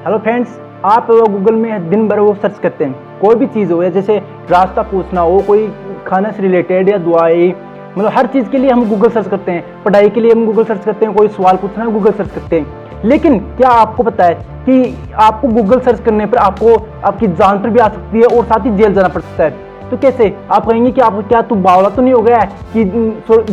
Hello friends, आप Google में दिन भर वो सर्च करते हैं, कोई भी चीज़ हो, या जैसे रास्ता पूछना हो, कोई खाने से रिलेटेड या दुआई, मतलब हर चीज़ के लिए हम गूगल सर्च करते हैं। पढ़ाई के लिए हम गूगल सर्च करते हैं, कोई सवाल पूछना है गूगल सर्च करते हैं। लेकिन क्या आपको पता है कि आपको गूगल सर्च करने पर आपको आपकी जान पर भी आ सकती है और साथ ही जेल जाना पड़ सकता है। तो कैसे? आप कहेंगे कि आप क्या तू बावला तो नहीं हो गया है कि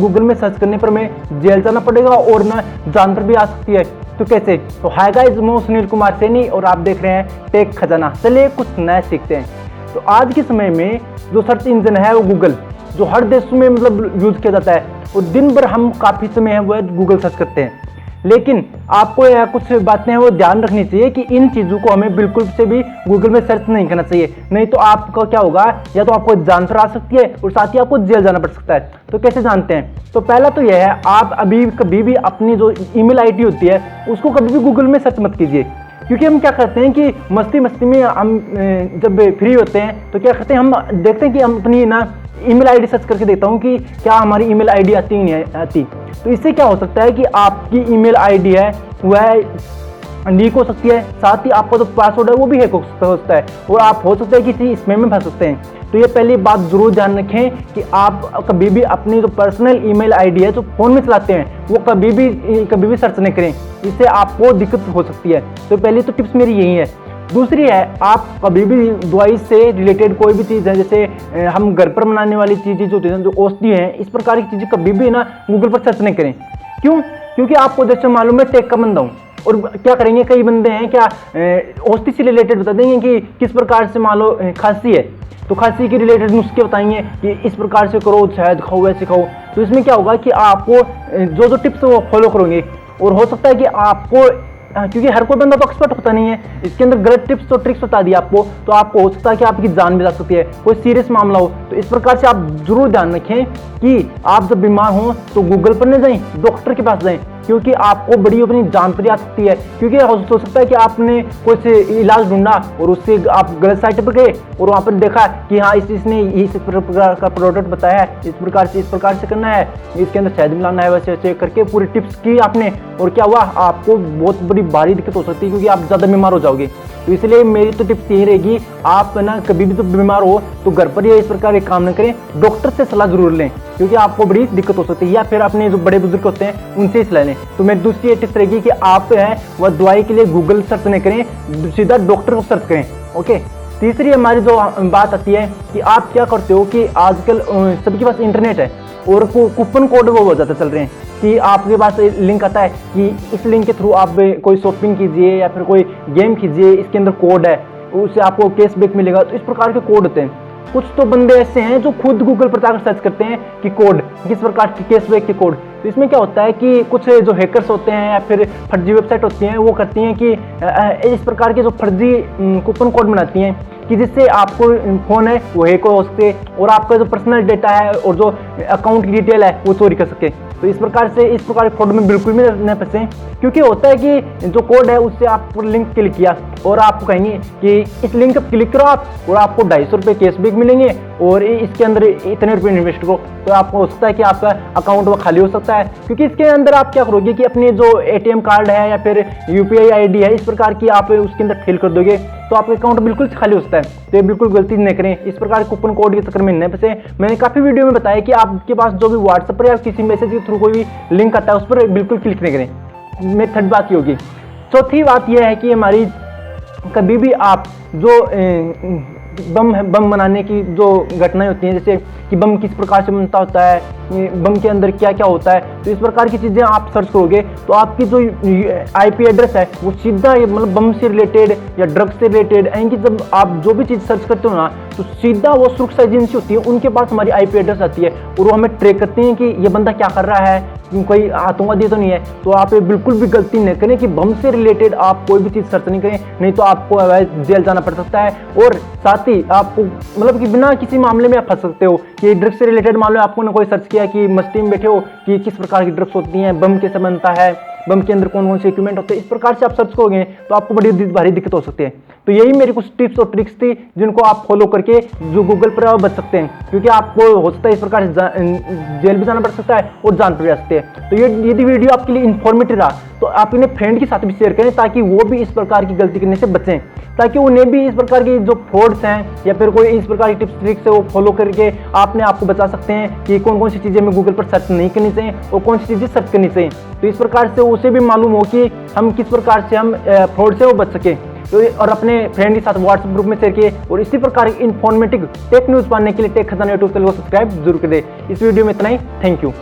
गूगल में सर्च करने पर मैं जेल जाना पड़ेगा और ना जान पर भी आ सकती है। तो कैसे? तो हाय गाइस, मैं सुनील कुमार सैनी और आप देख रहे हैं टेक खजाना। चलिए कुछ नया सीखते हैं। तो आज के समय में जो सर्च इंजन है वो गूगल, जो हर देश में मतलब यूज किया जाता है, और दिन भर हम काफ़ी समय है वो गूगल सर्च करते हैं। लेकिन आपको यह कुछ बातें हैं वो ध्यान रखनी चाहिए कि इन चीज़ों को हमें बिल्कुल से भी गूगल में सर्च नहीं करना चाहिए, नहीं तो आपका क्या होगा, या तो आपको जान पर आ सकती है और साथ ही आपको जेल जाना पड़ सकता है। तो कैसे जानते हैं? तो पहला तो यह है, आप अभी कभी भी अपनी जो ईमेल आईडी होती है उसको कभी भी गूगल में सर्च मत कीजिए। क्योंकि हम क्या करते हैं कि मस्ती मस्ती में हम जब फ्री होते हैं तो क्या करते हैं, हम देखते हैं कि हम अपनी ना ईमेल आईडी सर्च करके देखता हूँ कि क्या हमारी ईमेल आईडी आती ही नहीं आती। तो इससे क्या हो सकता है कि आपकी ईमेल आईडी है वह लीक हो सकती है, साथ ही आपका जो पासवर्ड है वो भी हैक हो सकता है और आप हो सकता है किसी स्पैम में फंस सकते हैं। तो ये पहली बात जरूर ध्यान रखें कि आप कभी भी अपनी जो पर्सनल ईमेल आईडी है जो फ़ोन में चलाते हैं वो कभी भी सर्च नहीं करें, इससे आपको दिक्कत हो सकती है। तो पहली तो टिप्स मेरी यही है। दूसरी है, आप कभी भी दवाई से रिलेटेड कोई भी चीज़ है, जैसे हम घर पर बनाने वाली चीज़ें जो होती हैं, जो औषधि हैं, इस प्रकार की चीज़ें कभी भी ना गूगल पर सर्च नहीं करें। क्यों? क्योंकि आपको जैसे मालूम है टेक का बंदा हूँ, और क्या करेंगे, कई बंदे हैं क्या औषधि से रिलेटेड बता देंगे कि किस प्रकार से मान लो खांसी है तो खांसी के रिलेटेड नुस्खे बताएंगे कि इस प्रकार से करो, शहद खाओ, वैसे खाओ। तो इसमें क्या होगा कि आपको जो टिप्स वो फॉलो करोगे, और हो सकता है कि आपको, क्योंकि हर कोई बंदा तो एक्सपर्ट होता नहीं है, इसके अंदर गलत टिप्स और ट्रिक्स बता दिया आपको, तो आपको हो सकता है कि आपकी जान भी जा सकती है, कोई सीरियस मामला हो। तो इस प्रकार से आप जरूर ध्यान रखें कि आप जब बीमार हो तो गूगल पर न जाएं, डॉक्टर के पास जाएं, क्योंकि आपको बड़ी अपनी जान पर आ सकती है। क्योंकि हो सकता है कि आपने कुछ इलाज ढूंढा और उससे आप गलत साइट पर गए और वहाँ पर देखा कि हाँ इसने इस प्रकार का प्रोडक्ट बताया है, इस प्रकार से करना है, इसके अंदर शहद मिलाना है, वैसे वैसे करके पूरी टिप्स की आपने, और क्या हुआ, आपको बहुत बड़ी भारी दिक्कत हो सकती है क्योंकि आप ज़्यादा बीमार हो जाओगे। तो इसलिए मेरी तो टिप्स यही रहेगी, आप ना कभी भी तो बीमार हो तो घर पर ही इस प्रकार एक काम न करें, डॉक्टर से सलाह जरूर लें, क्योंकि आपको बड़ी दिक्कत हो सकती है, या फिर अपने जो बड़े बुजुर्ग होते हैं उनसे ही सलाह लें। तो मेरी दूसरी टिप्स रहेगी कि आप है वह दवाई के लिए गूगल सर्च नहीं करें, सीधा डॉक्टर को सर्च करें। ओके। तीसरी हमारी जो बात आती है कि आप क्या करते हो कि आजकल सबके पास इंटरनेट है और कूपन कोड वो बहुत ज़्यादा चल रहे हैं कि आपके पास लिंक आता है कि इस लिंक के थ्रू आप कोई शॉपिंग कीजिए या फिर कोई गेम कीजिए, इसके अंदर कोड है, उससे आपको कैशबैक मिलेगा। तो इस प्रकार के कोड होते हैं। कुछ तो बंदे ऐसे हैं जो खुद गूगल पर जाकर सर्च करते हैं कि कोड किस प्रकार की, कैशबैक के कोड। तो इसमें क्या होता है कि कुछ जो हैकर्स होते हैं या फिर फर्जी वेबसाइट होती हैं वो करती हैं कि इस प्रकार के जो फर्जी कूपन कोड बनाती हैं कि जिससे आपको फ़ोन है वो हैक हो सकते और आपका जो पर्सनल डेटा है और जो अकाउंट की डिटेल है वो चोरी कर सके। तो इस प्रकार के फ्रॉड में बिल्कुल भी न फंसें, क्योंकि होता है कि जो कोड है उससे आप लिंक क्लिक किया और आपको कहेंगे कि इस लिंक पर क्लिक करो आप और आपको 250 रुपये कैशबैक मिलेंगे और इसके अंदर इतने रुपये इन्वेस्ट करो। तो आपको हो सकता है कि आपका अकाउंट वो खाली हो सकता है, क्योंकि इसके अंदर आप क्या करोगे कि अपने जो ATM कार्ड है या फिर UPI ID है, इस प्रकार की आप उसके अंदर फिल कर दोगे तो आपका अकाउंट बिल्कुल खाली हो सकता है। तो ये बिल्कुल गलती नहीं करें, इस प्रकार कूपन कोड के चक्कर में नहीं फंसे। मैंने काफ़ी वीडियो में बताया कि आपके पास जो भी व्हाट्सएप पर या किसी मैसेज के थ्रू कोई भी लिंक आता है उस पर बिल्कुल क्लिक नहीं करें। मेरी थर्ड बात ये होगी। चौथी बात यह है कि हमारी कभी भी आप जो बम बनाने की जो घटनाएं होती हैं, जैसे कि बम किस प्रकार से बनता होता है, बम के अंदर क्या क्या होता है, तो इस प्रकार की चीज़ें आप सर्च करोगे तो आपकी जो IP एड्रेस है वो सीधा मतलब बम से रिलेटेड या ड्रग्स से रिलेटेड, यानी कि जब आप जो भी चीज़ सर्च करते हो ना तो सीधा वो सुरक्षा एजेंसी होती है उनके पास हमारी IP एड्रेस आती है और वो हमें ट्रैक करते हैं कि ये बंदा क्या कर रहा है, कोई आतंकवादी तो नहीं है। तो आप ये बिल्कुल भी गलती नहीं करें कि बम से रिलेटेड आप कोई भी चीज़ सर्च नहीं करें, नहीं तो आपको जेल जाना पड़ सकता है और साथ ही आपको मतलब कि बिना किसी मामले में आप फंस सकते हो कि ड्रग्स से रिलेटेड मान लो आपको ना कोई सर्च किया कि मस्ती में बैठे हो कि किस प्रकार की ड्रग्स होती हैं, बम कैसे बनता है, बम के अंदर कौन कौन से इक्विपमेंट होते हैं, इस प्रकार से आप सर्च करोगे तो आपको बड़ी भारी दिक्कत हो सकती है। तो यही मेरी कुछ टिप्स और ट्रिक्स थी जिनको आप फॉलो करके जो गूगल पर बच सकते हैं, क्योंकि आपको हो सकता है इस प्रकार से जेल भी जाना पड़ सकता है और जान पड़ सकती है। तो ये यदि वीडियो आपके लिए इन्फॉर्मेटिव रहा तो आप इन्हें फ्रेंड के साथ भी शेयर करें ताकि वो भी इस प्रकार की गलती करने से बचें, ताकि उन्हें भी इस प्रकार की जो फ्रॉड्स हैं या फिर कोई इस प्रकार की टिप्स ट्रिक्स है वो फॉलो करके आपने आपको बचा सकते हैं कि कौन कौन सी चीज़ें हमें गूगल पर सर्च नहीं करनी चाहिए और कौन सी चीज़ें सर्च करनी चाहिए। तो इस प्रकार से उसे भी मालूम हो कि हम किस प्रकार से हम फ्रॉड से वो बच सकें। तो और अपने फ्रेंड के साथ व्हाट्सएप ग्रुप में शेयर किए और इसी प्रकार की इन्फॉर्मेटिव टेक न्यूज़ पाने के लिए टेक खजाना यूट्यूब चैनल को सब्सक्राइब जरूर करें। इस वीडियो में इतना ही, थैंक यू।